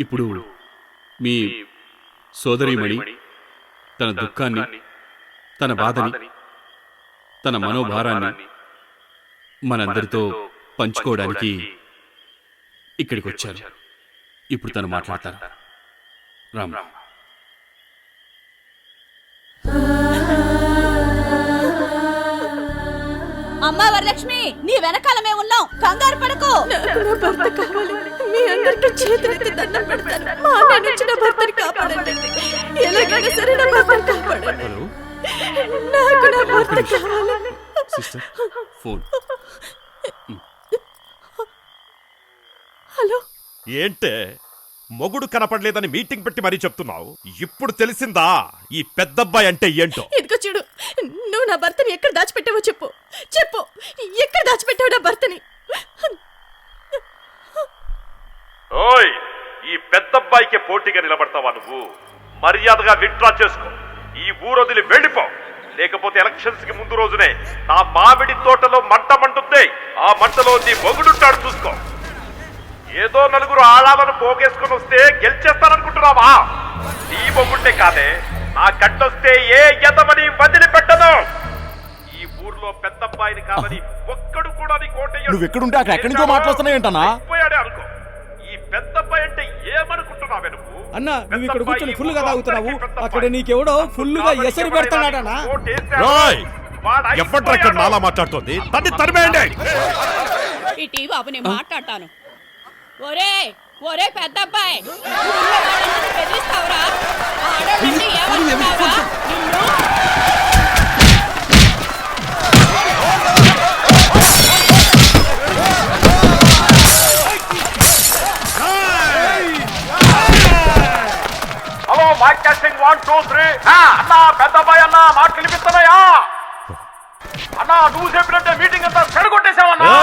ఇప్పుడు మీ సోదరీమణి తన దుఃఖాన్ని, తన బాధని, తన మనోభారాన్ని మనందరితో పంచుకోవడానికి ఇక్కడికి వచ్చారు. ఇప్పుడు తను మాట్లాడతారు. రామ్. అమ్మా వరలక్ష్మి, నీ వెనకాల మేము ఉన్నాం, కంగారు పడకు. భర్త కావాలి. మీ అందరికీ చేతులెత్తి దండం పెడతాను. మా అన్న నుంచి నా భర్తని కాపాడండి. ఎలాగైనా సరే నా భర్తని కాపాడండి. నాకు నా భర్త కావాలి. Sister, phone. హలో. ఏంటే మొగుడు కనపడలేదని మీటింగ్ పెట్టి మరీ చెప్తున్నావు? ఇప్పుడు తెలిసిందా ఈ పెద్దబ్బాయి అంటే ఏంటో? ఇదిగో చూడు, నువ్వు నా భర్తని ఎక్కడ దాచిపెట్టావో చెప్పు. చెప్పు, ఎక్కడ దాచిపెట్టావు నా భర్తని? ఓయ్, ఈ పెద్దబ్బాయికి పోటీగా నిలబడతావా నువ్వు? మర్యాదగా విత్డ్రా చేసుకో. ఈ ఊరొదిలి వెళ్ళిపో, లేకపోతే ఎలక్షన్స్ కి ముందు రోజునే నా మామిడి తోటలో మంట మంటుంది. ఆ మంటలో నీ మొగుడుంటాడు, చూసుకో. ఏదో నలుగురు ఆడాలను పోగేసుకుని వస్తే గెలిచేస్తాననుకుంటున్నావా? నీ మొగుంటే కాదే, నా గడ్డొస్తే ఏ ఎదవని వదిలిపెట్టను. ఈ ఊర్లో పెద్దబ్బాయిని కాదని ఒక్కడు కూడా నీ కోటయ్య. నువ్వు ఎక్కడుంటే అక్కడ ఎక్కడి నుంచో మాట్లాడుతున్నాయంటనా? పోయాడే అనుకో. ఈ పెద్దబ్బాయి అంటే ఏమనుకుంటున్నావే నువ్వు? అన్నా, నువ్వు ఇక్కడ కూర్చొని ఫుల్ గా తాగుతున్నావు, అక్కడ నీకెవడో ఫుల్ గా ఎసరు పెడతాడనా? ఎప్పటిక్కడ నాలా మాట్లాడుతోంది, తన్ని తరిమేయండి. ఇటీ బాబు, నేను మాట్లాడతాను. ఒరే ఒరే పెద్దబ్బాయి, బెదిరిస్తావురా? ఆడోళ్ళంటే ఏమనుకున్నావురా నిన్ను? Hello, mic testing 1 2 3. అన్నా, పెద్దబ్బాయి అన్నా, మాట వినిపిస్తున్నాయా? అన్నా, నువ్వు చెప్పినట్టే మీటింగ్ అంతా చెడగొట్టేశావన్నా.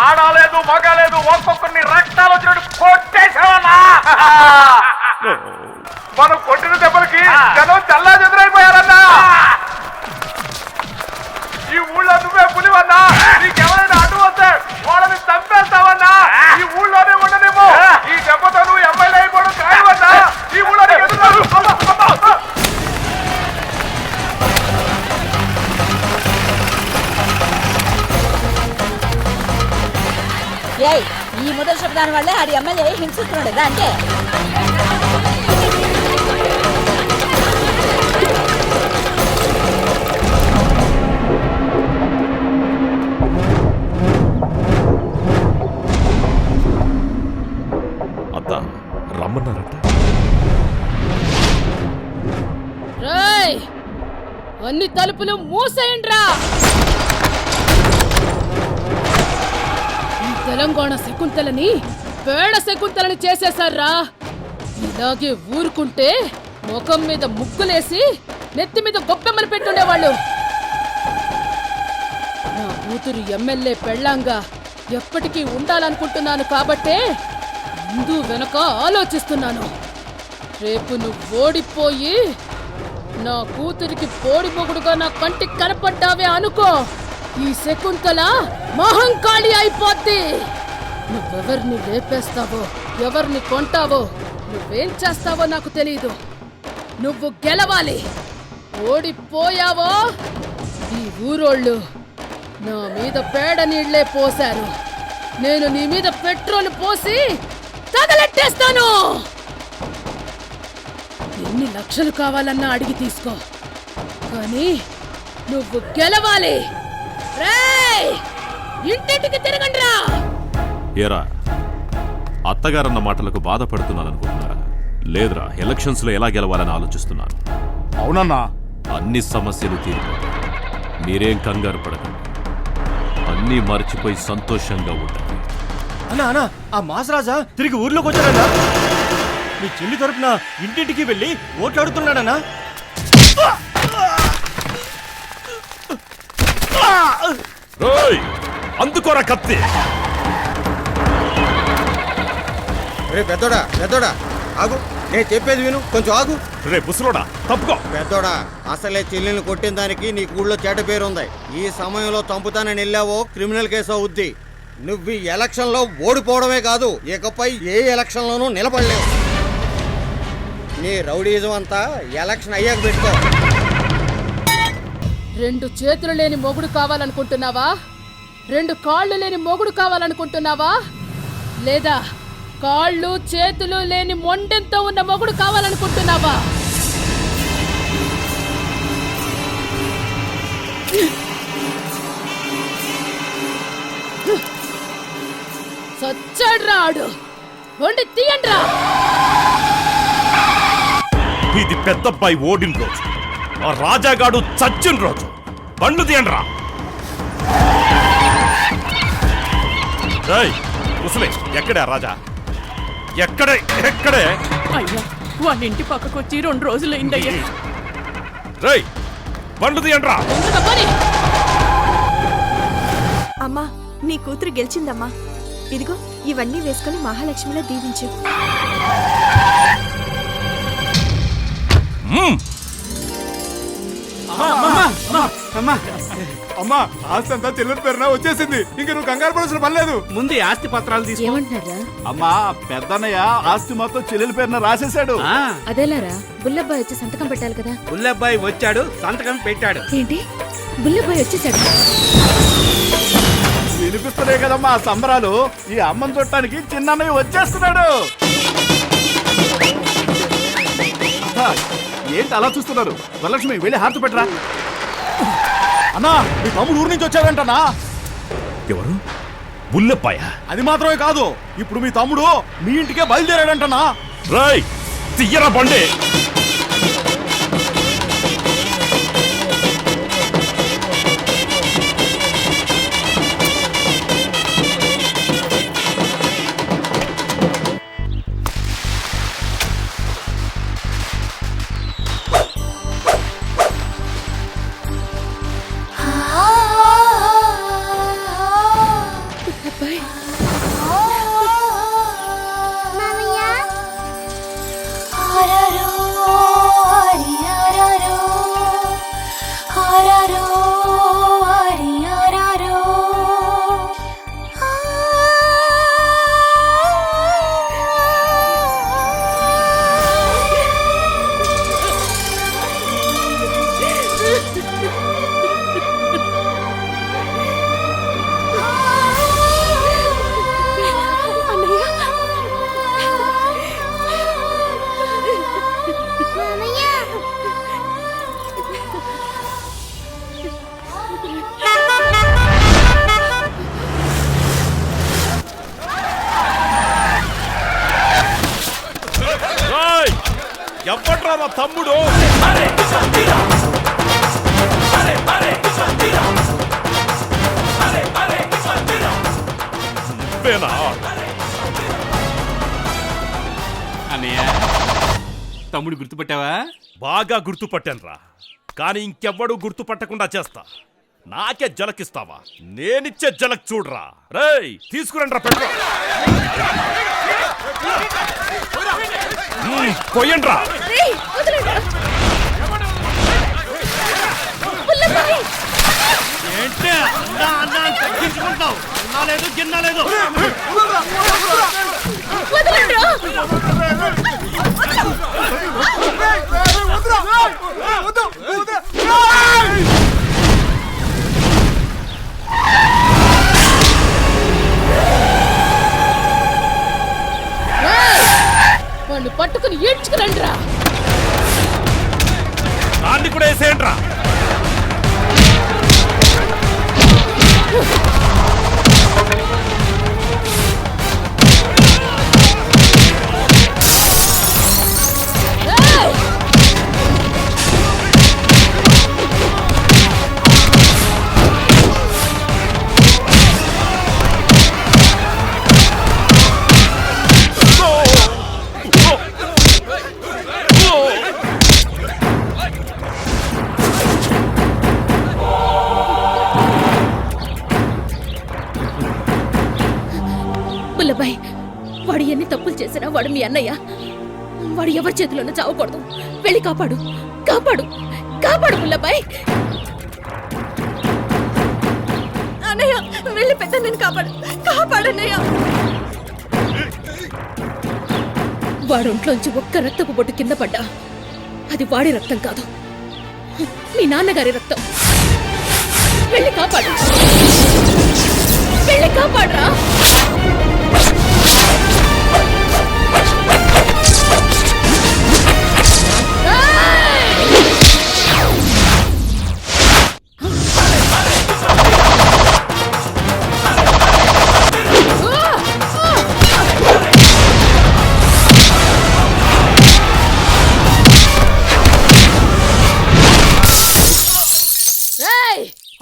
ఆడలేదు, మగలేదు, ఒక్కొక్కరిని రక్తాలు వచ్చినట్టు కొట్టేశావన్నా. మనం కొట్టిన దెబ్బలకి జనం చల్లా చెదురైపోయారన్నా. ఈ ఊళ్ళో నువ్వే పులివన్నా. నీకెవరైనా అడ్డు వస్తే వాళ్ళని చంపేస్తావన్నా. ఈ ఊళ్ళోనే ఉండనేమో. ఈ దెబ్బతో నువ్వు ఎమ్మెల్యే అయిపోవడం ఖాయమన్నా. ఈ ఊళ్ళో ఈ మొదటి శబ్దాన్ని వల్లే ఆడి ఎమ్మెల్యే హింసిస్తున్నాడు కదా అంటే. అత్త రమ్మన్నారట. అన్ని తలుపులు మూసేయండ్రా. తెలంగాణ శకుంతలని పేడ శకుంతలని చేసేశారా. ఇలాగే ఊరుకుంటే ముఖం మీద ముగ్గులేసి నెత్తి మీద గొప్పెమ్మలు పెట్టుండేవాళ్ళు. నా కూతురు ఎమ్మెల్యే పెళ్ళాంగా ఎప్పటికీ ఉండాలనుకుంటున్నాను కాబట్టే ముందు వెనక ఆలోచిస్తున్నాను. రేపు నువ్వు ఓడిపోయి నా కూతురికి పోడి మొగుడుగా నా కంటికి కనపడ్డావే అనుకో, ఈ శకుంతల మహంకాళి అయిపోద్ది. నువ్వెవర్ని లేపేస్తావో, ఎవరిని కొంటావో, నువ్వేం చేస్తావో నాకు తెలీదు. నువ్వు గెలవాలి. ఓడిపోయావో ఈ ఊరోళ్ళు నా మీద పేడ నీళ్లే పోశారు. నేను నీ మీద పెట్రోల్ పోసి తగలెట్టేస్తాను. ఎన్ని లక్షలు కావాలన్నా అడిగి తీసుకో, కానీ నువ్వు గెలవాలి. ఇంటింటికి తిరగండిరా. ఏరా, అత్తగారన్న మాటలకు బాధపడుతున్నాననుకుంటున్నారా? లేదురా, ఎలక్షన్స్ లో ఎలా గెలవాలని ఆలోచిస్తున్నాను. అవునన్నా, అన్ని సమస్యలు తీరిపోతాయి. మీరేం కంగారు పడకండి, అన్నీ మర్చిపోయి సంతోషంగా ఉండండి. అన్నా అన్నా, ఆ మాసరాజా తిరిగి ఊర్లోకి వచ్చాడన్నా. మీ చెల్లి తరపున ఇంటింటికి వెళ్ళి ఓట్లు అడుగుతున్నాడన్నా. అందుకోరా కత్తి. రే పెద్దోడా, పెద్దోడా ఆగు, నేను చెప్పేది విను, కొంచెం ఆగు. రే బుసలోడా, తప్పుకో. పెద్దోడా, అసలే చెల్లెల్ని కొట్టిన దానికి నీ ఊళ్ళో చెడ్డ పేరు ఉంది. ఈ సమయంలో చంపుతానని వెళ్ళావో క్రిమినల్ కేసు అవుద్ది. నువ్వు ఈ ఎలక్షన్లో ఓడిపోవడమే కాదు ఇకపై ఏ ఎలక్షన్లోనూ నిలబడలేవు. నీ రౌడీజం అంతా ఎలక్షన్ అయ్యాక పెట్టుకో. 2 చేతులు లేని మొగుడు కావాలనుకుంటున్నావా? 2 కాళ్ళు లేని మొగుడు కావాలనుకుంటున్నావా? లేదా కాళ్ళు చేతులు లేని మొండెంతో ఉన్న మొగుడు కావాలనుకుంటున్నావా? సచ్చాడ్రా ఆడు. వండి తీయండ్రా. ఇది పెద్దబ్బాయి ఓడిన రోజు, ఆ రాజాగాడు చచ్చిన రోజు. బండ్లు తీయండ్రా. ముసలే ఎక్కడే రాజా? ఎక్కడే? అయ్యా వాళ్ళ ఇంటి పక్కకు వచ్చి 2 రోజులైందయ్యా. రై బండ్లు తీయండ్రా. అమ్మా నీ కూతురు గెలిచిందమ్మా. ఇదిగో ఇవన్నీ వేసుకొని మహాలక్ష్మిలో దీవించు. అమ్మా ఆస్తి అంతా చెల్లెల పేరున వచ్చేసింది. ఇంక నువ్వు కంగారు పడాల్సిన పని లేదు. ముందు ఈ ఆస్తి పత్రాలు తీసుకో. ఏమంటున్నారా? అమ్మా పెద్దన్నయ్య ఆస్తి మొత్తం చెల్లెల పేరున రాసేశాడు. అదేలారా బుల్లబ్బాయి వచ్చి సంతకం పెట్టాలి కదా. బుల్లబ్బాయి వచ్చాడు, సంతకం పెట్టాడు. ఏంటి బుల్లబ్బాయి వచ్చేసాడు? వినిపిస్తున్నాయి కదమ్మా ఆ సంబరాలు. ఈ అమ్మని చూడటానికి చిన్నన్నయ్య వచ్చేస్తున్నాడు. ఏంటి అలా చూస్తున్నారు? వరలక్ష్మి వెళ్ళి హారతి పెట్టరా. అన్నా మీ తమ్ముడు ఊరు నుంచి వచ్చాడంటనా? ఎవరు? బుల్లెప్పాయ? అది మాత్రమే కాదు, ఇప్పుడు మీ తమ్ముడు మీ ఇంటికే బయలుదేరాడంటనా? రై తీయరా బండి. ఎప్పట్రా నా తమ్ముడు? నువ్వేనా? అన్నయ్య తమ్ముడు గుర్తుపట్టావా? బాగా గుర్తుపట్టానురా, కానీ ఇంకెవ్వడు గుర్తుపట్టకుండా చేస్తా. నాకే జలకిస్తావా? నేనిచ్చే జలక్ చూడరా. రేయ్ తీసుకురండ్రా పెట్రోల్. కొయ్యండ్రా. ఏంటే అన్నా అన్నా తగ్గించుకుంటావు? అన్నా లేదు గిన్నా లేదు. వాళ్ళు పట్టుకుని ఈడ్చుకురండ్రా. దాన్ని కూడా వేసేయండ్రా. బుల్లబాయ్ వాడు ఎన్ని తప్పులు చేసినా వాడు మీ అన్నయ్య. వాడు ఎవరి చేతిలోనూ చావకూడదు. వెళ్ళి కాపాడు, కాపాడు, కాపాడు బుల్లబాయ్. అన్నయ్య వెళ్ళి పెద్ద నేను కాపాడు. కాపాడన్నయ్యా. వాడొంట్లోంచి ఒక్క రక్తపు బొట్టు కింద పడ్డా అది వాడి రక్తం కాదు, మీ నాన్నగారి రక్తం. వెళ్ళి కాపాడు, వెళ్ళి కాపాడరా.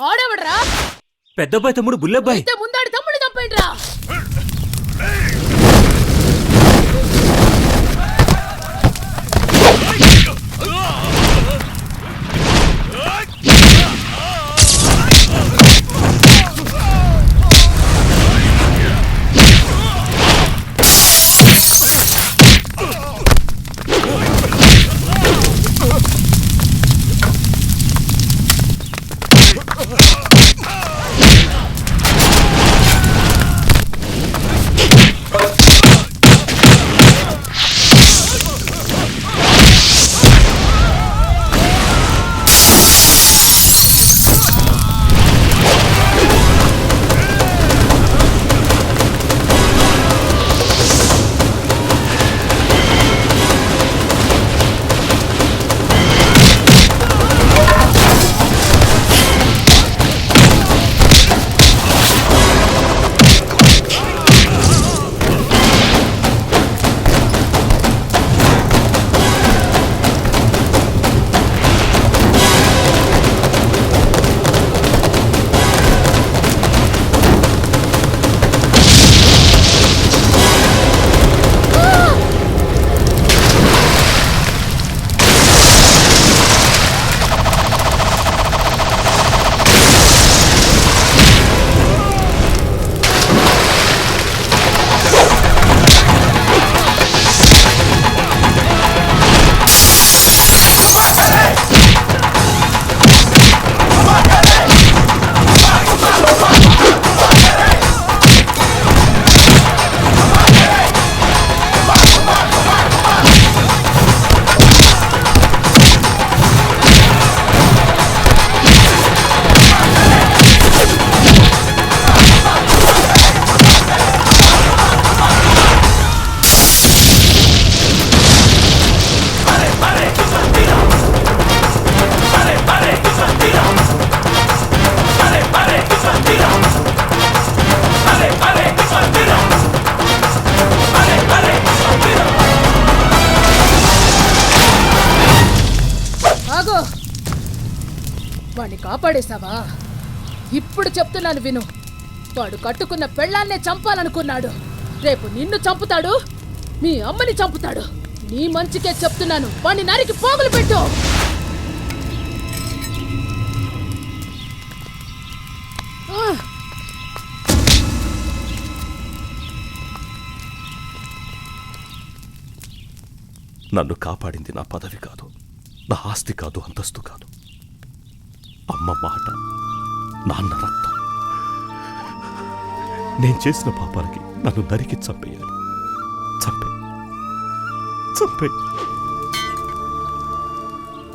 ఆడవడరా పెద్దబ్బాయి తమ్ముడు బుల్లబ్బాయి. అయితే ముందాడి తమ్ముడు చంపేంట్రా. వాణ్ణి కాపాడేశావా? ఇప్పుడు చెప్తున్నాను విను. వాడు కట్టుకున్న పెళ్ళాన్నే చంపాలనుకున్నాడు. రేపు నిన్ను చంపుతాడు, మీ అమ్మని చంపుతాడు. నీ మంచికే చెప్తున్నాను, వాణ్ణి నరికి పోగులు పెట్టు. నన్ను కాపాడింది నా పదవి కాదు, నా ఆస్తి కాదు, అంతస్తు కాదు, అమ్మ మాట, నాన్న రక్తం. నేను చేసిన పాపాలకి నన్ను నరికి చంపేయాలి. చంపే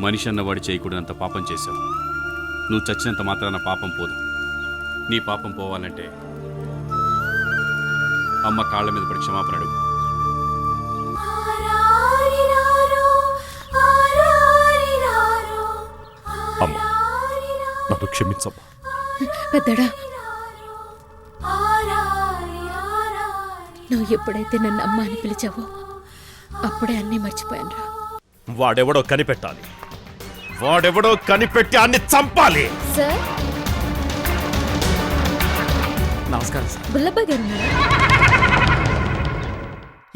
మనిషి అన్నవాడు చేయకూడనంత పాపం చేశావు. నువ్వు చచ్చినంత మాత్రాన పాపం పోదు. నీ పాపం పోవాలంటే అమ్మ కాళ్ళ మీద పడి క్షమాపణ అడుగు. అమ్మ, నన్ను క్షమించమ్మా. పెద్దడా, నువ్వు ఎప్పుడైతే నన్ను అమ్మ అని పిలిచావో అప్పుడే అన్నీ మర్చిపోయానురా. వాడెవడో కనిపెట్టాలి, వాడెవడో కనిపెట్టి అన్ని చంపాలి. సార్, నమస్కారం సార్. బుల్లబ్బాయి గారు ఉన్నారా?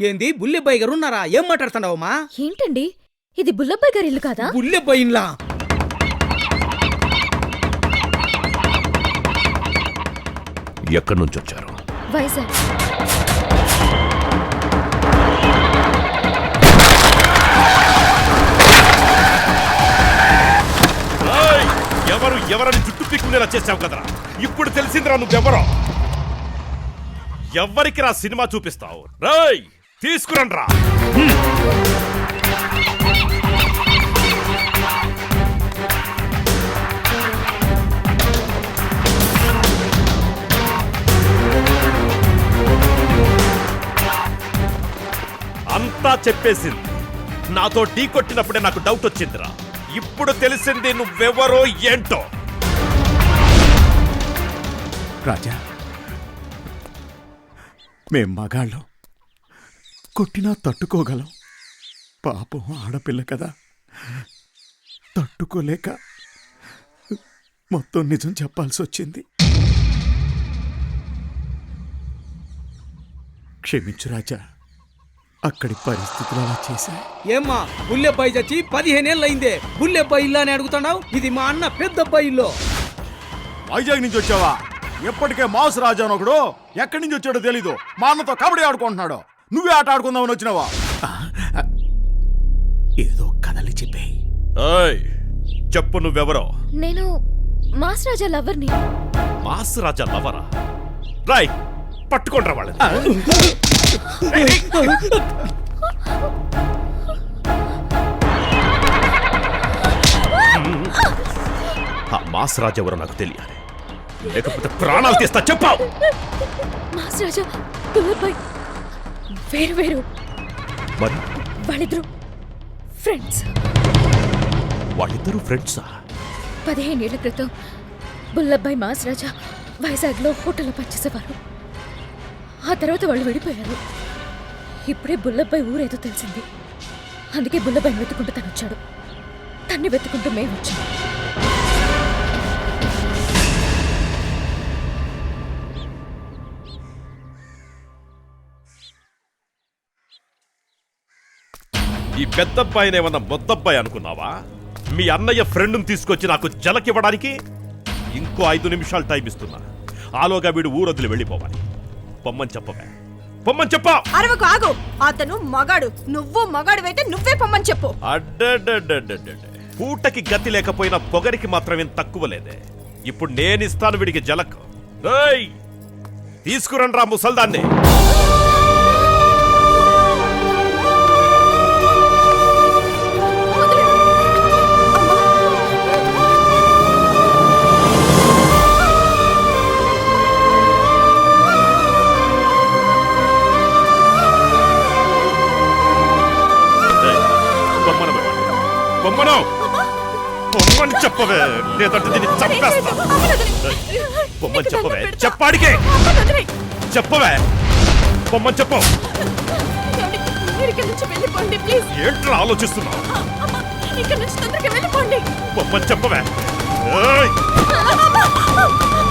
ఏంది బుల్లెబ్బాయి గారు ఉన్నారా? ఏం మాట్లాడుతున్నావమ్మా? ఏంటండి ఇది, బుల్లబ్బాయి గారి ఇల్లు కాదా? బుల్లెబ్బాయిలా? ఎక్కడి నుంచి వచ్చారు? వైజాగ్. ఎవరని జుట్టు పీక్కునేలా చేశావు కదరా. ఇప్పుడు తెలిసిందిరా నువ్వెవరో. ఎవరికి రా సినిమా చూపిస్తావు? రేయ్ తీసుకురండి రా. అంతా చెప్పేసింది. నాతో ఢీ కొట్టినప్పుడే నాకు డౌట్ వచ్చిందిరా. ఇప్పుడు తెలిసింది నువ్వెవరో ఏంటో. రాజా, మేం మగాళ్ళం, కొట్టినా తట్టుకోగలం. పాపం ఆడపిల్ల కదా, తట్టుకోలేక మొత్తం నిజం చెప్పాల్సి వచ్చింది. క్షమించు రాజా, అక్కడి పరిస్థితులు అలా చేశాయి. ఏమ్మా బుల్లెబ్బాయి చచ్చి 15 ఏళ్ళయిందే, బుల్లెబ్బాయి ఇల్లు అని అడుగుతున్నావు? ఇది మా అన్న పెద్దబ్బాయి ఇల్లు. వైజాగ్ నుంచి వచ్చావా? ఎప్పటికే మాస్ రాజా అని ఒకడు ఎక్కడి నుంచి వచ్చాడో తెలీదు, మా అన్నతో కబడ్డీ ఆడుకుంటున్నాడు. నువ్వే ఆట ఆడుకుందామని వచ్చినావా? ఏదో కథలు చెప్పే. ఏయ్ చెప్పు, నువ్వెవరో? నేను మాస్ రాజా లవర్ని. మాస్ రాజా లవరా? రాయ్ పట్టుకోండ్రా వాళ్ళని. ఆ మాస్ రాజా ఎవరో నాకు తెలియాలి, లేకపోతే ప్రాణాలు తీస్తా. చెప్పావు? మాస్ రాజా బుల్లబ్బాయి వేరు వేరు, మరి వాళ్ళిద్దరు ఫ్రెండ్స్. వాళ్ళిద్దరూ ఫ్రెండ్సా? 15 ఏళ్ల క్రితం బుల్లబ్బాయి మాస్ రాజా వైజాగ్లో హోటల్లో పనిచేసేవారు. ఆ తర్వాత వాళ్ళు విడిపోయారు. ఇప్పుడే బుల్లబ్బాయి ఊరేదో తెలిసింది. అందుకే బుల్లబ్బాయిని వెతుకుంటూ తను వచ్చాడు, తన్ని వెతుకుంటూ మేము వచ్చాం. ఈ పెద్దబ్బాయినేమన్నా మొద్దబ్బాయి అనుకున్నావా? మీ అన్నయ్య ఫ్రెండ్ని తీసుకొచ్చి నాకు జలకివ్వడానికి ఇంకో 5 నిమిషాలు టైం ఇస్తున్నా. ఆలోగా వీడు ఊరొదిలి వెళ్ళిపోవాలి. పొమ్మని చెప్పవే, పొమ్మని చెప్పా. అరవకు, ఆగు. అతను మగాడు, నువ్వు మగాడువైతే నువ్వే పొమ్మని చెప్పు. అడ్డడ్డడ్డడ్డడ్డ. పూటకి గతి లేకపోయినా పొగరికి మాత్రమేం తక్కువ లేదే. ఇప్పుడు నేనిస్తాను వీడికి జలకు. ఏయ్ తీసుకురండ్రా ముసల్దాన్ని. పొమ్మని చెప్పవే, లేదంటే దీన్ని చంపేస్తా. పొమ్మని చెప్పవే, చెప్పాడికే చెప్పవే, పొమ్మని చెప్పు. ఏంట్రా ఆలోచిస్తున్నావు? పొమ్మని చెప్పవే,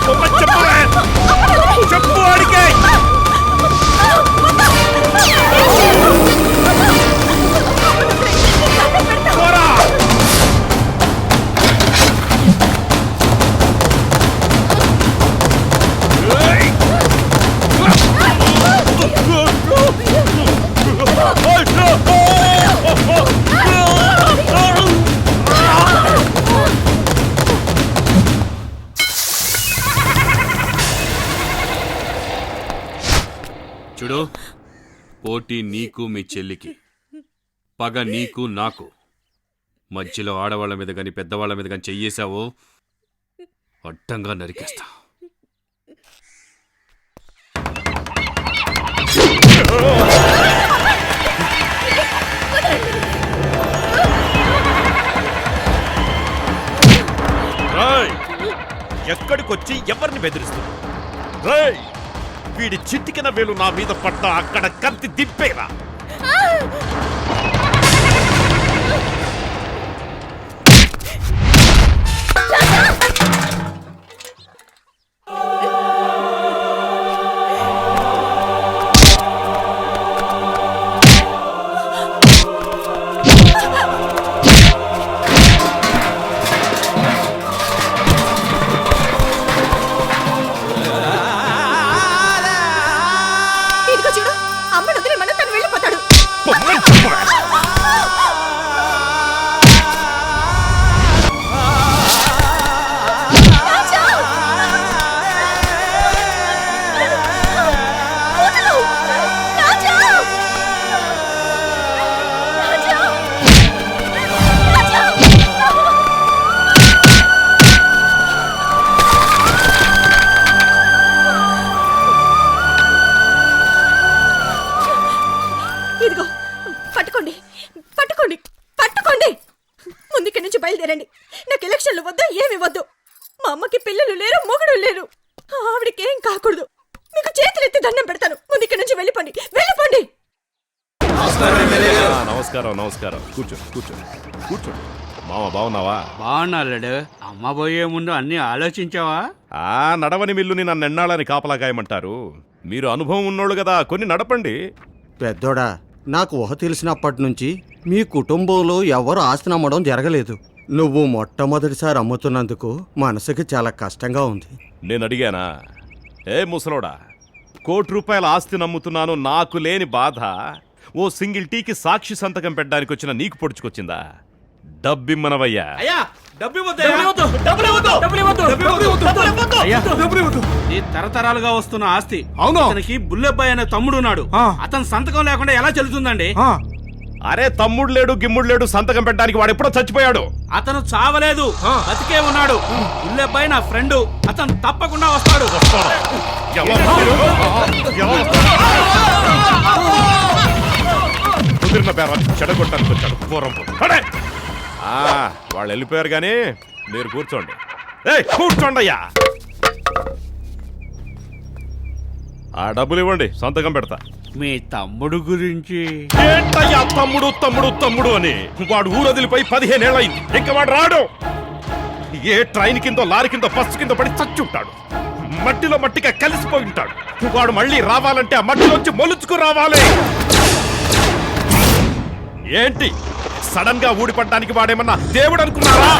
పొమ్మని చెప్పవే, చెప్పు ఆడికే. చూడు, పోటీ నీకు మీ చెల్లికి, పగ నీకు నాకు. మధ్యలో ఆడవాళ్ళ మీద గాని పెద్దవాళ్ళ మీద గాని చెయ్యేశావో అడ్డంగా నరికేస్తా. ఎక్కడికొచ్చి ఎవరిని బెదిరిస్తున్నా? రేయ్ వీడి చిట్టికిన వేలు నా మీద పడ్డా అక్కడ కత్తి దింపేరా. చూడు, అమ్మను వదిలి మన తను వెళ్ళిపోతాడు. కాకూడదు. మీకు చేతులెత్తి దండం పెడతాను. ముందు ఇక్కడి నుంచి వెళ్ళిపోండి, వెళ్ళిపోండి. నమస్కారం నమస్కారం. కూర్చో కూర్చో కూర్చోండి. మామ బాగున్నావా? బాగున్నాడు. అమ్మ పోయే ముందు అన్ని ఆలోచించావా? నడవని మిల్లుని నన్ను ఎన్నాళ్ళని కాపలా కాయమంటారు. మీరు అనుభవం ఉన్నోళ్ళు కదా, కొన్ని నడపండి. పెద్దోడా, నాకు ఊహ తెలిసినప్పటి నుంచి మీ కుటుంబంలో ఎవరు ఆస్తిని అమ్మడం జరగలేదు. నువ్వు మొట్టమొదటిసారి అమ్ముతున్నందుకు మనసుకి చాలా కష్టంగా ఉంది. నేను అడిగానా? ఏ ముసలోడా, ₹1,00,00,000 ఆస్తి నమ్ముతున్నాను, నాకు లేని బాధ ఓ సింగిల్ టీకి సాక్షి సంతకం పెట్టడానికి వచ్చిన నీకు పొడుచుకొచ్చిందా? డబ్బిమ్మనవయ్యా. ఈ తరతరాలుగా వస్తున్న ఆస్తి. అతనికి బుల్లెబ్బాయి అనే తమ్ముడు ఉన్నాడు. అతని సంతకం లేకుండా ఎలా చెల్లుతుందండి? అరే తమ్ముడు లేడు గిమ్ముడు లేడు, సంతకం పెట్టడానికి వాడు ఎప్పుడో చచ్చిపోయాడు. అతను చావలేదు, బతికే ఉన్నాడు. బుల్లెబ్బాయి నా ఫ్రెండ్, అతను తప్పకుండా వస్తాడు. కుదిరిన బేరాన్ని చెడగొట్టడానికి వచ్చాడు పూర్వం. వాళ్ళు వెళ్ళిపోయారు కానీ మీరు కూర్చోండి. కూర్చోండి అయ్యా. ఆ డబ్బులు ఇవ్వండి, సంతకం పెడతా. మీ తమ్ముడు గురించి ఏంటయ్యా తమ్ముడు తమ్ముడు తమ్ముడు అని? వాడు ఊరొదిలిపోయి 15 ఏళ్ళయింది. ఇంకా వాడు రాడు. ఏ ట్రైన్ కిందో లారీ కిందో బస్సు కిందో పడి చచ్చుంటాడు. మట్టిలో మట్టిగా కలిసిపోయి ఉంటాడు. వాడు మళ్ళీ రావాలంటే ఆ మట్టిలోంచి మొలుచుకు రావాలి. ఏంటి సడన్ గా ఊడిపడ్డానికి వాడేమన్నా దేవుడు అనుకున్నారా?